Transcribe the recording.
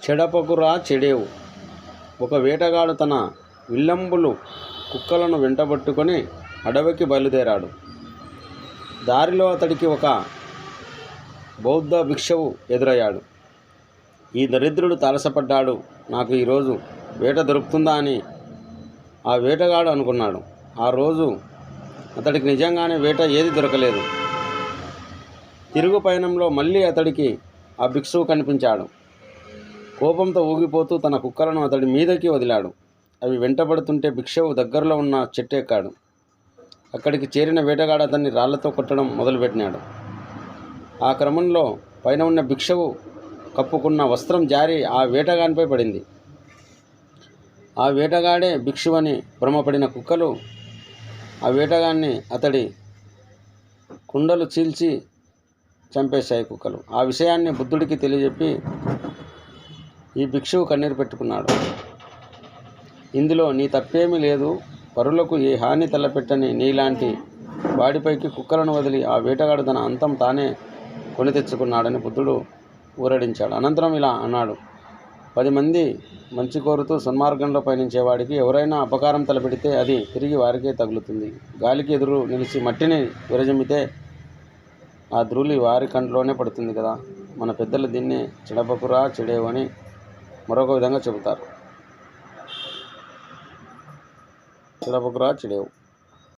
చెడపకురా చెడేవు. ఒక వేటగాడు తన విల్లంబులు కుక్కలను వెంటబట్టుకొని అడవికి బయలుదేరాడు. దారిలో అతడికి ఒక బౌద్ధ భిక్షువు ఎదురయ్యాడు. ఈ దరిద్రుడు తారసపడ్డాడు, నాకు ఈరోజు వేట దొరుకుతుందా అని ఆ వేటగాడు అనుకున్నాడు. ఆ రోజు అతడికి నిజంగానే వేట ఏది దొరకలేదు. తిరుగు పయనంలో మళ్ళీ అతడికి ఆ భిక్షువు కనిపించాడు. కోపంతో ఊగిపోతూ తన కుక్కలను అతడి మీదకి వదిలాడు. అవి వెంటబడుతుంటే భిక్షువు దగ్గరలో ఉన్న చెట్టు ఎక్కాడు. అక్కడికి చేరిన వేటగాడు అతన్ని రాళ్లతో కొట్టడం మొదలుపెట్టినాడు. ఆ క్రమంలో పైన ఉన్న భిక్షువు కప్పుకున్న వస్త్రం జారి ఆ వేటగానిపై పడింది. ఆ వేటగాడే భిక్షువని భ్రమపడిన కుక్కలు ఆ వేటగాన్ని అతడి కుండలు చీల్చి చంపేశాయి. కుక్కలు ఆ విషయాన్ని బుద్ధుడికి తెలియజెప్పి ఈ భిక్షువు కన్నీరు పెట్టుకున్నాడు. ఇందులో నీ తప్పేమీ లేదు, పరులకు ఏ హాని తలపెట్టని నీలాంటి వాడిపైకి కుక్కలను వదిలి ఆ వేటగాడు తన అంతం తానే కొని తెచ్చుకున్నాడని బుద్ధుడు ఊరడించాడు. అనంతరం ఇలా అన్నాడు, 10 మంది మంచి కోరుతూ సన్మార్గంలో పయనించేవాడికి ఎవరైనా అపకారం తలపెడితే అది తిరిగి వారికే తగులుతుంది. గాలికి ఎదురు నిలిచి మట్టిని విరజమితే ఆ ధూళి వారి కంట్లోనే పడుతుంది కదా. మన పెద్దలు దీన్ని చెడపకురా చెడేవు అని మరొక విధంగా చెబుతారు. చెడపకురా చెడేవు.